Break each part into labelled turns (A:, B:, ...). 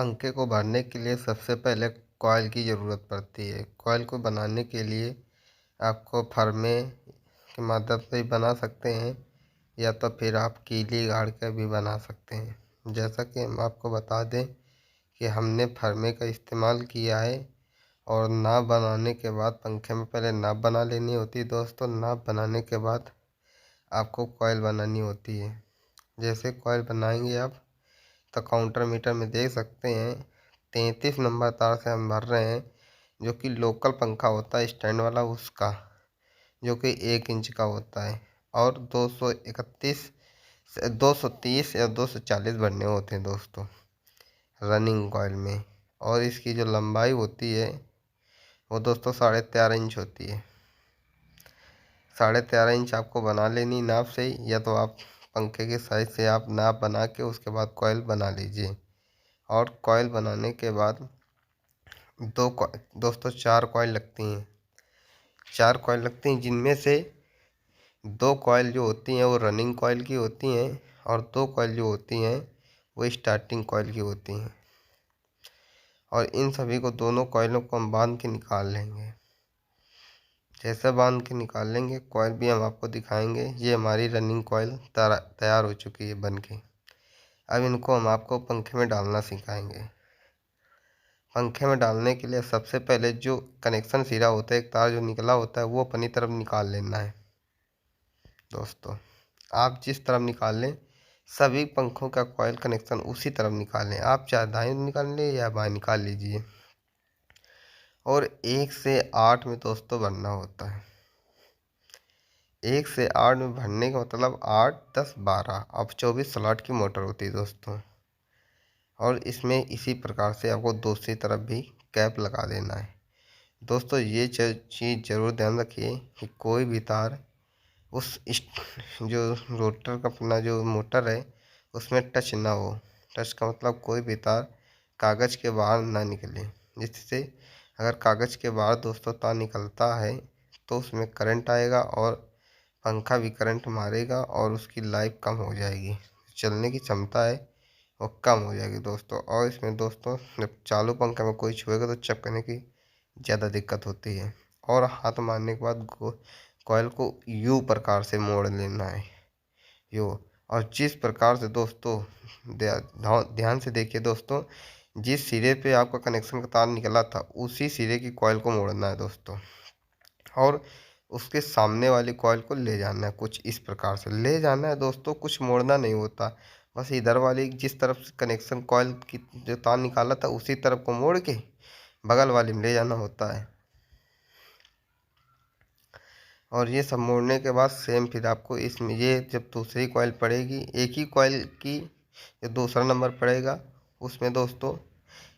A: पंखे को भरने के लिए सबसे पहले कॉइल की ज़रूरत पड़ती है। कॉइल को बनाने के लिए आपको फरमे की मदद से भी बना सकते हैं या तो फिर आप कीली गाड़ के भी बना सकते हैं। जैसा कि हम आपको बता दें कि हमने फरमे का इस्तेमाल किया है और नाप बनाने के बाद पंखे में पहले नाप बना लेनी होती है दोस्तों। नाप बनाने के बाद आपको कॉइल बनानी होती है। जैसे कॉइल बनाएंगे आप तो काउंटर मीटर में देख सकते हैं 33 नंबर तार से हम भर रहे हैं, जो कि लोकल पंखा होता है स्टैंड वाला उसका, जो कि 1 इंच का होता है। और 230 या 240 भरने होते हैं दोस्तों रनिंग कॉइल में। और इसकी जो लंबाई होती है वो दोस्तों 13.5 इंच होती है। 13.5 इंच आपको बना लेनी नाप से, या तो आप पंखे के साइज से आप नाप बना के उसके बाद कॉइल बना लीजिए। और कॉइल बनाने के बाद दोस्तों 4 कॉइल लगती हैं। 4 कॉइल लगती हैं, जिनमें से 2 कॉइल जो होती हैं वो रनिंग कॉइल की होती हैं और 2 कॉइल जो होती हैं वो स्टार्टिंग कॉइल की होती हैं। और इन सभी को दोनों कॉइलों को हम बांध के निकाल लेंगे। जैसे बांध के निकाल लेंगे कॉइल भी हम आपको दिखाएंगे। ये हमारी रनिंग कॉइल तैयार हो चुकी है बन के। अब इनको हम आपको पंखे में डालना सिखाएंगे। पंखे में डालने के लिए सबसे पहले जो कनेक्शन सिरा होता है, एक तार जो निकला होता है, वो अपनी तरफ निकाल लेना है दोस्तों। आप जिस तरफ निकाल लें सभी पंखों का कॉइल कनेक्शन उसी तरफ निकाल लें। आप चाहे दाएं निकाल लें या बाएं निकाल लीजिए। और 1 से 8 में दोस्तों भरना होता है। 1 से 8 में भरने का मतलब 8, 10, 12। अब 24 स्लॉट की मोटर होती है दोस्तों। और इसमें इसी प्रकार से आपको दूसरी तरफ भी कैप लगा देना है दोस्तों। ये चीज़ ज़रूर ध्यान रखिए कि कोई भी तार जो रोटर का अपना जो मोटर है उसमें टच ना हो। टच का मतलब कोई भी तार कागज़ के बाहर ना निकले, जिससे अगर कागज़ के बाहर दोस्तों तार निकलता है तो उसमें करंट आएगा और पंखा भी करंट मारेगा और उसकी लाइफ कम हो जाएगी। चलने की क्षमता है वो कम हो जाएगी दोस्तों। और इसमें दोस्तों जब चालू पंखा में कोई छुएगा तो चपकने की ज़्यादा दिक्कत होती है। और हाथ मारने के बाद कॉइल को यू प्रकार से मोड़ लेना है यू। और जिस प्रकार से दोस्तों ध्यान से देखिए दोस्तों, जिस सिरे पे आपका कनेक्शन का तार निकला था उसी सिरे की कॉइल को मोड़ना है दोस्तों। और उसके सामने वाली कॉइल को ले जाना है, कुछ इस प्रकार से ले जाना है दोस्तों। कुछ मोड़ना नहीं होता, बस इधर वाली जिस तरफ से कनेक्शन कॉइल की जो तार निकाला था उसी तरफ को मोड़ के बगल वाली में ले जाना होता है। और ये सब मोड़ने के बाद सेम फिर आपको इसमें ये जब दूसरी कॉइल पड़ेगी, एक ही कॉइल की जो दूसरा नंबर पड़ेगा उसमें दोस्तों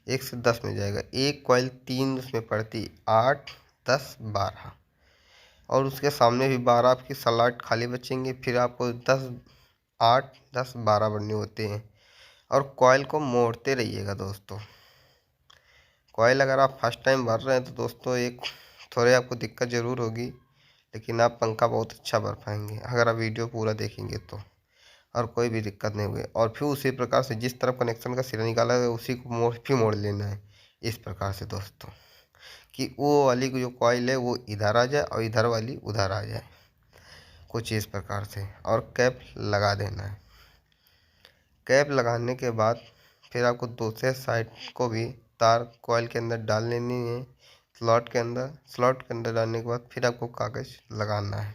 A: 1 से 10 में जाएगा। एक कॉइल 3 उसमें पड़ती 8, 10, 12। और उसके सामने भी 12 आपकी स्लॉट खाली बचेंगे। फिर आपको 10, 8, 10, 12 बढ़ने होते हैं। और कॉइल को मोड़ते रहिएगा दोस्तों। कॉइल अगर आप फर्स्ट टाइम भर रहे हैं तो दोस्तों एक थोड़ी आपको दिक्कत ज़रूर होगी, लेकिन आप पंखा बहुत अच्छा भर पाएंगे अगर आप वीडियो पूरा देखेंगे तो। और कोई भी दिक्कत नहीं होगी। और फिर उसी प्रकार से जिस तरफ कनेक्शन का सिरा निकाला है उसी को मोड़ लेना है इस प्रकार से दोस्तों, कि वो वाली जो कॉइल है वो इधर आ जाए और इधर वाली उधर आ जाए, कुछ इस प्रकार से। और कैप लगा देना है। कैप लगाने के बाद फिर आपको दूसरे साइड को भी तार कॉइल के अंदर डाल लेनी है, स्लॉट के अंदर डालने के बाद फिर आपको कागज़ लगाना है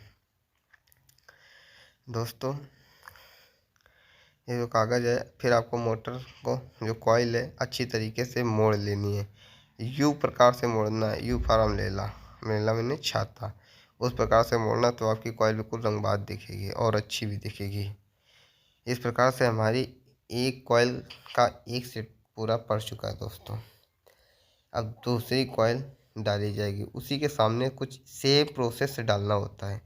A: दोस्तों। ये जो कागज़ है फिर आपको मोटर को जो कॉइल है अच्छी तरीके से मोड़ लेनी है। यू प्रकार से मोड़ना है। यू फॉर्म लेला मैंने छाता, उस प्रकार से मोड़ना तो आपकी कॉइल बिल्कुल रंगबाज दिखेगी और अच्छी भी दिखेगी। इस प्रकार से हमारी एक कॉइल का एक सेट पूरा पड़ चुका है दोस्तों। अब दूसरी कॉइल डाली जाएगी, उसी के सामने कुछ सेम प्रोसेस से डालना होता है।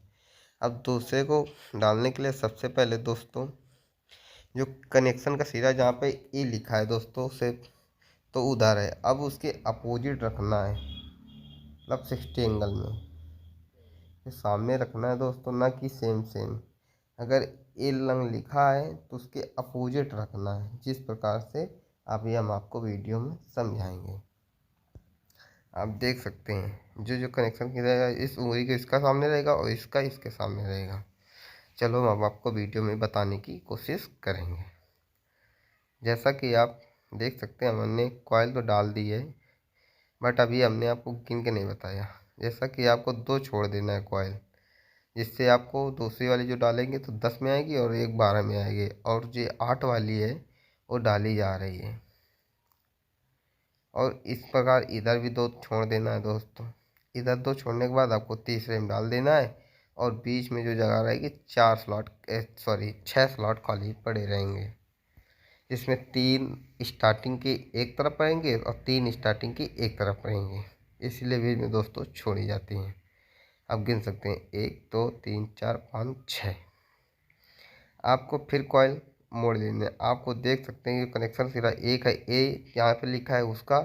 A: अब दूसरे को डालने के लिए सबसे पहले दोस्तों जो कनेक्शन का सिरा जहाँ पे ए लिखा है दोस्तों से तो उधर है, अब उसके अपोजिट रखना है, मतलब 60 एंगल में ये सामने रखना है दोस्तों, ना कि सेम। अगर ए लंग लिखा है तो उसके अपोजिट रखना है, जिस प्रकार से अभी हम आपको वीडियो में समझाएंगे। आप देख सकते हैं जो जो कनेक्शन किया रहेगा, इस उंगली के इसका सामने रहेगा और इसका इसके सामने रहेगा। चलो हम आपको वीडियो में बताने की कोशिश करेंगे। जैसा कि आप देख सकते हैं हमने कॉइल तो डाल दी है, बट अभी हमने आपको गिन के नहीं बताया। जैसा कि आपको 2 छोड़ देना है कॉइल, जिससे आपको दूसरी वाली जो डालेंगे तो 10 में आएगी और एक 12 में आएगी, और जो 8 वाली है वो डाली जा रही है। और इस प्रकार इधर भी 2 छोड़ देना है दोस्तों। इधर 2 छोड़ने के बाद आपको तीसरे में डाल देना है, और बीच में जो जगह रहेगी 6 स्लॉट खाली पड़े रहेंगे, जिसमें 3 स्टार्टिंग की एक तरफ पड़ेंगे और 3 स्टार्टिंग की एक तरफ पड़ेंगे। इसलिए बीच में दोस्तों छोड़ी जाती हैं। आप गिन सकते हैं 1 2 3 4 5 6। आपको फिर कॉइल मोड़ लेना है। आपको देख सकते हैं कि कनेक्शन सिरा एक है, ए यहाँ पे लिखा है उसका,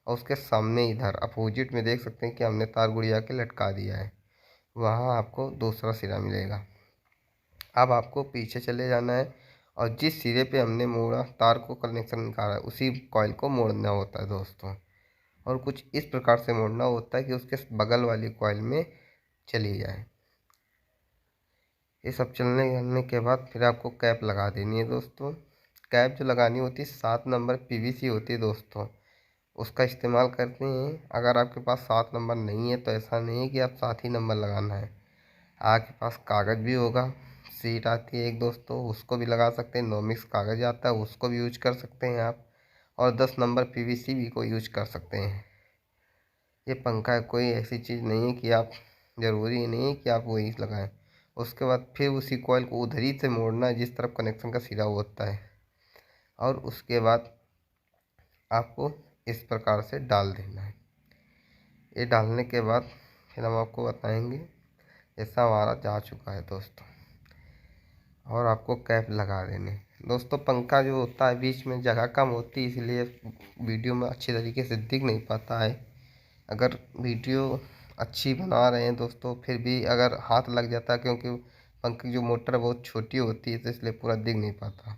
A: और उसके सामने इधर अपोजिट में देख सकते हैं कि हमने तार गुड़िया के लटका दिया है, वहाँ आपको दूसरा सिरा मिलेगा। अब आपको पीछे चले जाना है, और जिस सिरे पे हमने मोड़ा तार को कनेक्शन निकाला है उसी कॉइल को मोड़ना होता है दोस्तों। और कुछ इस प्रकार से मोड़ना होता है कि उसके बगल वाली कॉइल में चली जाए। ये सब चलने के बाद फिर आपको कैप लगा देनी है दोस्तों। कैप जो लगानी होती है 7 नंबर पीवीसी होती है दोस्तों, उसका इस्तेमाल करते हैं। अगर आपके पास 7 नंबर नहीं है तो ऐसा नहीं है कि आप 7 ही नंबर लगाना है, आपके पास कागज़ भी होगा, सीट आती है एक दोस्तों, उसको भी लगा सकते हैं। नोमिक्स कागज़ आता है, उसको भी यूज कर सकते हैं आप। और 10 नंबर पीवीसी भी को यूज कर सकते हैं। ये पंखा कोई ऐसी चीज़ नहीं है कि आप, ज़रूरी नहीं है कि आप वही लगाएं। उसके बाद फिर उसी कॉइल को उधर ही से मोड़ना है जिस तरफ कनेक्शन का सिरा होता है, और उसके बाद आपको इस प्रकार से डाल देना है। ये डालने के बाद फिर हम आपको बताएंगे। ऐसा हमारा जा चुका है दोस्तों, और आपको कैप लगा देने। दोस्तों पंखा जो होता है बीच में जगह कम होती है, इसलिए वीडियो में अच्छी तरीके से दिख नहीं पाता है। अगर वीडियो अच्छी बना रहे हैं दोस्तों, फिर भी अगर हाथ लग जाता है, क्योंकि पंखे की जो मोटर बहुत छोटी होती है तो इसलिए पूरा दिख नहीं पाता।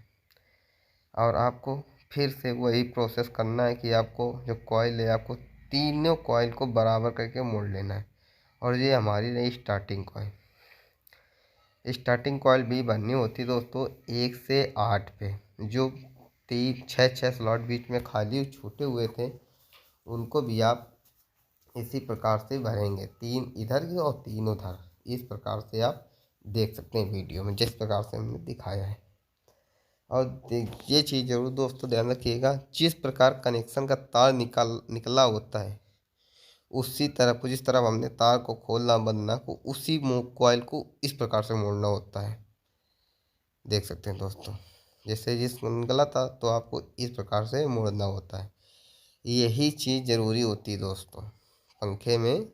A: और आपको फिर से वही प्रोसेस करना है कि आपको जो कॉइल है आपको तीनों कॉइल को बराबर करके मोड़ लेना है। और ये हमारी रही स्टार्टिंग कॉइल। स्टार्टिंग कॉइल भी भरनी होती है दोस्तों 1 से 8 पे। जो 6 स्लॉट बीच में खाली छूटे हुए थे उनको भी आप इसी प्रकार से भरेंगे, 3 इधर की और 3 उधर। इस प्रकार से आप देख सकते हैं वीडियो में जिस प्रकार से हमने दिखाया है। और ये चीज़ ज़रूर दोस्तों ध्यान रखिएगा, जिस प्रकार कनेक्शन का तार निकला होता है उसी तरफ, जिस तरफ हमने तार को खोलना बंदना को, उसी कॉइल को इस प्रकार से मोड़ना होता है। देख सकते हैं दोस्तों, जैसे जिस निकला था तो आपको इस प्रकार से मोड़ना होता है। यही चीज़ ज़रूरी होती है दोस्तों पंखे में,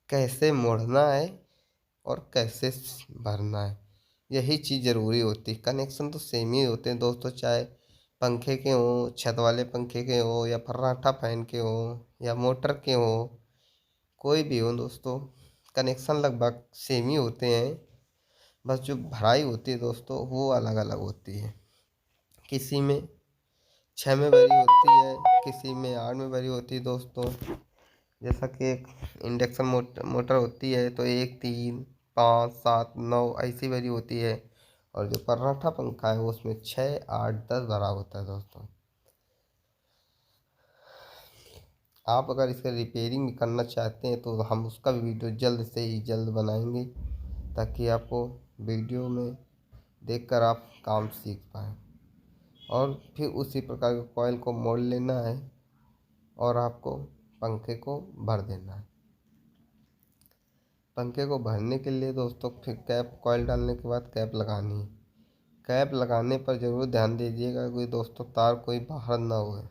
A: कैसे मोड़ना है और कैसे भरना है, यही चीज़ ज़रूरी होती है। कनेक्शन तो सेम ही होते हैं दोस्तों, चाहे पंखे के हों, छत वाले पंखे के हों, या फर्राटा फैन के हों, या मोटर के हों, कोई भी हो दोस्तों, कनेक्शन लगभग सेम ही होते हैं। बस जो भराई होती है दोस्तों वो अलग अलग होती है। किसी में 6 में भरी होती है, किसी में 8 में भरी होती है दोस्तों। जैसा कि एक इंडक्शन मोटर होती है तो 1 3 5 7 9 ऐसी भरी होती है, और जो पराठा पंखा है उसमें 6 8 10 भरा होता है दोस्तों। आप अगर इसका रिपेयरिंग करना चाहते हैं तो हम उसका भी वीडियो जल्द से ही जल्द बनाएंगे, ताकि आपको वीडियो में देखकर आप काम सीख पाएँ। और फिर उसी प्रकार के कॉइल को मोड़ लेना है और आपको पंखे को भर देना है। पंखे को भरने के लिए दोस्तों फिर कैप, कॉइल डालने के बाद कैप लगानी है। कैप लगाने पर ज़रूर ध्यान दीजिएगा कि दोस्तों तार कोई बाहर ना हो,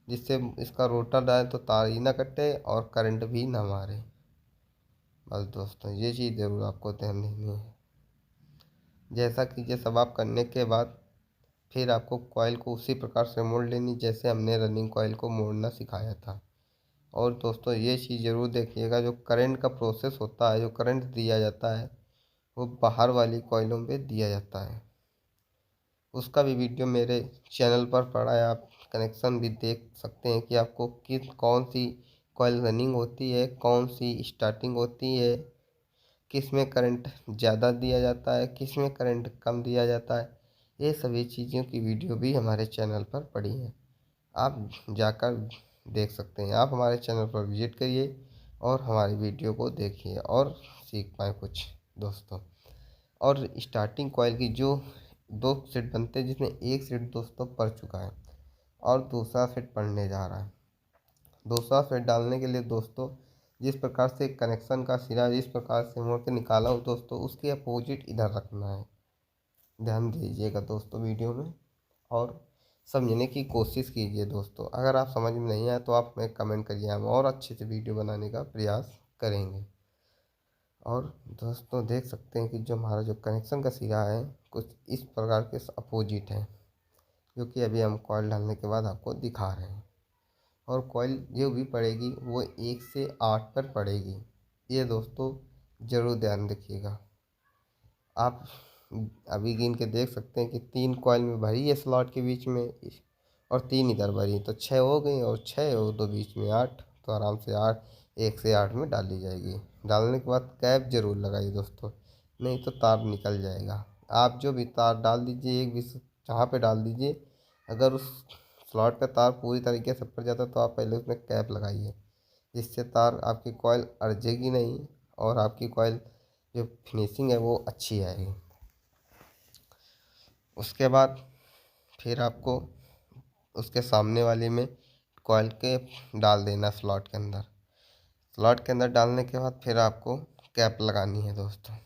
A: जिससे इसका रोटर डाले तो तार ही ना कटे और करंट भी ना मारे। बस दोस्तों ये चीज़ ज़रूर आपको ध्यान देनी है। जैसा कि ये सब आप करने के बाद फिर आपको कॉइल को उसी प्रकार से मोड़ लेनी जैसे हमने रनिंग कॉइल को मोड़ना सिखाया था। और दोस्तों ये चीज़ ज़रूर देखिएगा, जो करंट का प्रोसेस होता है, जो करंट दिया जाता है वो बाहर वाली कॉइलों पे दिया जाता है। उसका भी वीडियो मेरे चैनल पर पड़ा है। आप कनेक्शन भी देख सकते हैं कि आपको कौन सी कॉइल रनिंग होती है, कौन सी स्टार्टिंग होती है, किस में करंट ज़्यादा दिया जाता है, किस में करंट कम दिया जाता है। ये सभी चीज़ों की वीडियो भी हमारे चैनल पर पड़ी है, आप जाकर देख सकते हैं। आप हमारे चैनल पर विजिट करिए और हमारी वीडियो को देखिए और सीख पाए कुछ दोस्तों। और स्टार्टिंग कॉइल की जो 2 सेट बनते हैं, जिसमें एक सेट दोस्तों पड़ चुका है और दूसरा सेट पड़ने जा रहा है। दूसरा सेट डालने के लिए दोस्तों जिस प्रकार से कनेक्शन का सिरा जिस प्रकार से मोड़ के निकाला हो दोस्तों, उसके अपोजिट इधर रखना है। ध्यान दीजिएगा दोस्तों वीडियो में और समझने की कोशिश कीजिए दोस्तों। अगर आप समझ में नहीं आए तो आप हमें कमेंट करिए, हम और अच्छे से वीडियो बनाने का प्रयास करेंगे। और दोस्तों देख सकते हैं कि जो हमारा जो कनेक्शन का सिरा है कुछ इस प्रकार के अपोजिट है, जो कि अभी हम कॉइल डालने के बाद आपको दिखा रहे हैं। और कॉइल जो भी पड़ेगी वो 1 से 8 पर पड़ेगी, ये दोस्तों ज़रूर ध्यान रखिएगा। आप अभी गिन के देख सकते हैं कि 3 कॉइल में भरी है स्लॉट के बीच में और 3 इधर भरी, तो 6 हो गई और 6 और 2 बीच में 8, तो आराम से 8 1 से 8 में डाली जाएगी। डालने के बाद कैप ज़रूर लगाइए दोस्तों, नहीं तो तार निकल जाएगा। आप जो भी तार डाल दीजिए एक भी जहाँ पे डाल दीजिए, अगर उस स्लॉट का तार पूरी तरीके से पड़ जाता तो आप पहले उसमें कैप लगाइए, जिससे तार आपकी कॉइल अड़जेगी नहीं और आपकी कॉइल जो फिनिशिंग है वो अच्छी आएगी। उसके बाद फिर आपको उसके सामने वाली में कॉइल के डाल देना स्लॉट के अंदर। स्लॉट के अंदर डालने के बाद फिर आपको कैप लगानी है दोस्तों।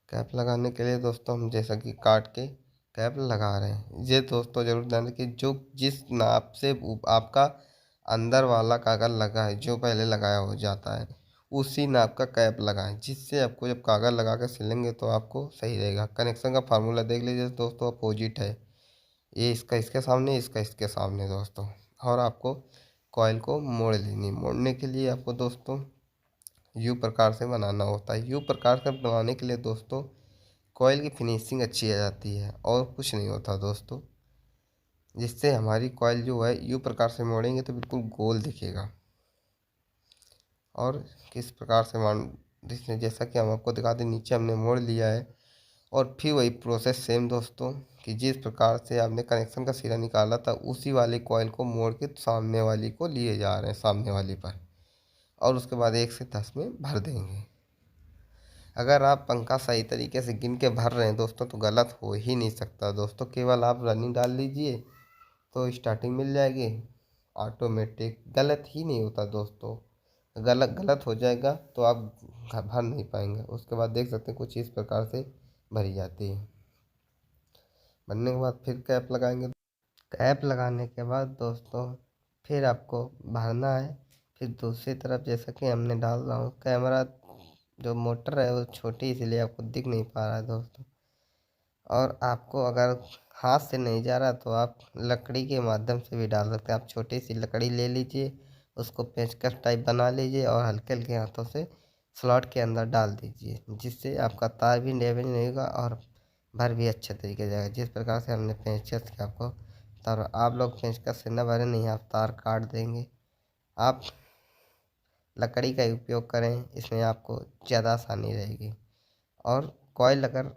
A: कैप लगाने के लिए दोस्तों हम जैसा कि काट के कैप लगा रहे हैं, ये दोस्तों ज़रूर ध्यान रखिए जो जिस नाप से आपका अंदर वाला कागज़ लगा है, जो पहले लगाया हो जाता है, उसी नाप का कैप लगाएं, जिससे आपको जब कागज़ लगा कर सिलेंगे तो आपको सही रहेगा। कनेक्शन का फार्मूला देख लीजिए दोस्तों, अपोजिट है, ये इसका इसके सामने, इसका इसके सामने दोस्तों। और आपको कॉइल को मोड़ लेनी, मोड़ने के लिए आपको दोस्तों यू प्रकार से बनाना होता है। यू प्रकार से बनाने के लिए दोस्तों कॉइल की फिनिशिंग अच्छी आ जाती है और कुछ नहीं होता दोस्तों, जिससे हमारी कॉइल जो है यू प्रकार से मोड़ेंगे तो बिल्कुल गोल दिखेगा। और किस प्रकार से मान जिसने जैसा कि हम आपको दिखा दें, नीचे हमने मोड़ लिया है और फिर वही प्रोसेस सेम दोस्तों कि जिस प्रकार से आपने कनेक्शन का सिरा निकाला था उसी वाले कॉइल को मोड़ के सामने वाली को लिए जा रहे हैं, सामने वाली पर, और उसके बाद 1 से 10 में भर देंगे। अगर आप पंखा सही तरीके से गिन के भर रहे हैं दोस्तों तो गलत हो ही नहीं सकता दोस्तों। केवल आप रनिंग डाल लीजिए तो स्टार्टिंग मिल जाएगी ऑटोमेटिक, गलत ही नहीं होता दोस्तों। गलत गलत हो जाएगा तो आप भर नहीं पाएंगे। उसके बाद देख सकते हैं कुछ इस प्रकार से भरी जाती है। भरने के बाद फिर कैप लगाएंगे। कैप लगाने के बाद दोस्तों फिर आपको भरना है। फिर दूसरी तरफ जैसा कि हमने डाल रहा हूँ, कैमरा जो मोटर है वो छोटी इसलिए आपको दिख नहीं पा रहा है दोस्तों। और आपको अगर हाथ से नहीं जा रहा तो आप लकड़ी के माध्यम से भी डाल सकते हैं। आप छोटी सी लकड़ी ले लीजिए, उसको पेचकस टाइप बना लीजिए और हल्के हल्के हाथों से स्लॉट के अंदर डाल दीजिए, जिससे आपका तार भी डैमेज नहीं होगा और भर भी अच्छे तरीके से जाएगा। जिस प्रकार से हमने पेचकस के आपको तार, आप लोग पेचकस से न भरें, नहीं आप तार काट देंगे। आप लकड़ी का उपयोग करें, इसमें आपको ज़्यादा आसानी रहेगी। और कॉइल अगर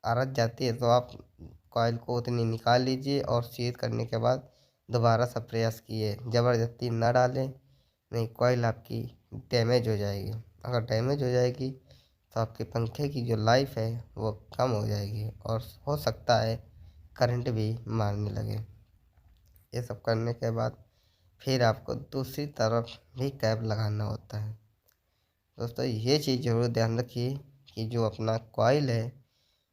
A: अरज जाती है तो आप कॉइल को उतनी निकाल लीजिए और सीध करने के बाद दोबारा से प्रयास किए, ज़बरदस्ती ना डालें, नहीं कॉइल आपकी डैमेज हो जाएगी। अगर डैमेज हो जाएगी तो आपके पंखे की जो लाइफ है वो कम हो जाएगी और हो सकता है करंट भी मारने लगे। ये सब करने के बाद फिर आपको दूसरी तरफ भी कैप लगाना होता है दोस्तों। ये चीज़ ज़रूर ध्यान रखिए कि जो अपना कॉइल है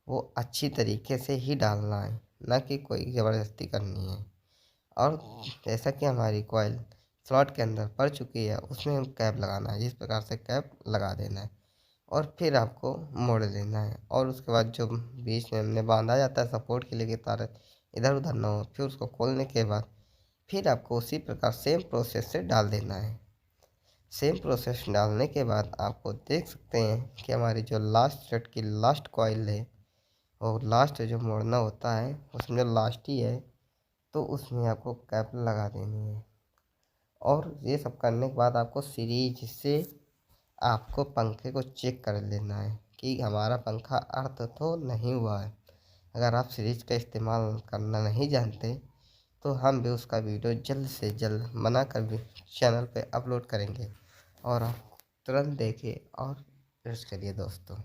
A: वो अच्छी तरीके से ही डालना है, ना कि कोई ज़बरदस्ती करनी है। और जैसा कि हमारी कॉइल स्लॉट के अंदर पड़ चुकी है उसमें हम कैप लगाना है, जिस प्रकार से कैप लगा देना है और फिर आपको मोड़ लेना है। और उसके बाद जो बीच में हमने बांधा जाता है सपोर्ट के लिए कि तार इधर उधर ना हो, फिर उसको खोलने के बाद फिर आपको उसी प्रकार सेम प्रोसेस से डाल देना है। सेम प्रोसेस डालने के बाद आपको देख सकते हैं कि हमारी जो लास्ट थ्रेड की लास्ट कॉइल है और लास्ट जो मोड़ना होता है उसमें लास्ट ही है, तो उसमें आपको कैप लगा देनी है। और ये सब करने के बाद आपको सीरीज से आपको पंखे को चेक कर लेना है कि हमारा पंखा अर्थ तो नहीं हुआ है। अगर आप सीरीज का इस्तेमाल करना नहीं जानते तो हम भी उसका वीडियो जल्द से जल्द बना कर भी चैनल पे अपलोड करेंगे, और आप तुरंत देखिए और यूज़ करिए दोस्तों।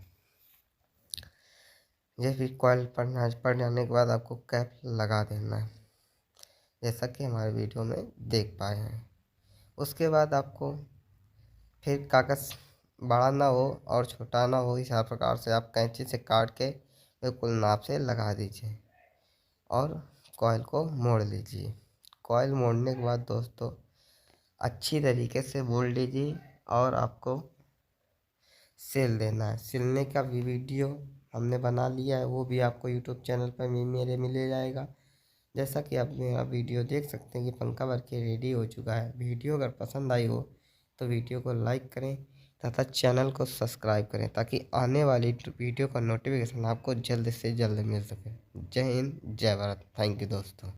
A: ये भी कॉइल पड़ जाने के बाद आपको कैप लगा देना है, जैसा कि हमारे वीडियो में देख पाए हैं। उसके बाद आपको फिर कागज़ बड़ा ना हो और छोटा ना हो, इस प्रकार से आप कैंची से काट के बिल्कुल नाप से लगा दीजिए और कॉइल को मोड़ लीजिए। कॉइल मोड़ने के बाद दोस्तों अच्छी तरीके से मोड़ लीजिए और आपको सिल देना है। सिलने का भी वीडियो हमने बना लिया है, वो भी आपको यूट्यूब चैनल पर मेरे मिल जाएगा। जैसा कि आप मेरा वीडियो देख सकते हैं कि पंखा भर के रेडी हो चुका है। वीडियो अगर पसंद आई हो तो वीडियो को लाइक करें तथा चैनल को सब्सक्राइब करें, ताकि आने वाली वीडियो का नोटिफिकेशन आपको जल्द से जल्द मिल सके। जय हिंद, जय भारत। थैंक यू दोस्तों।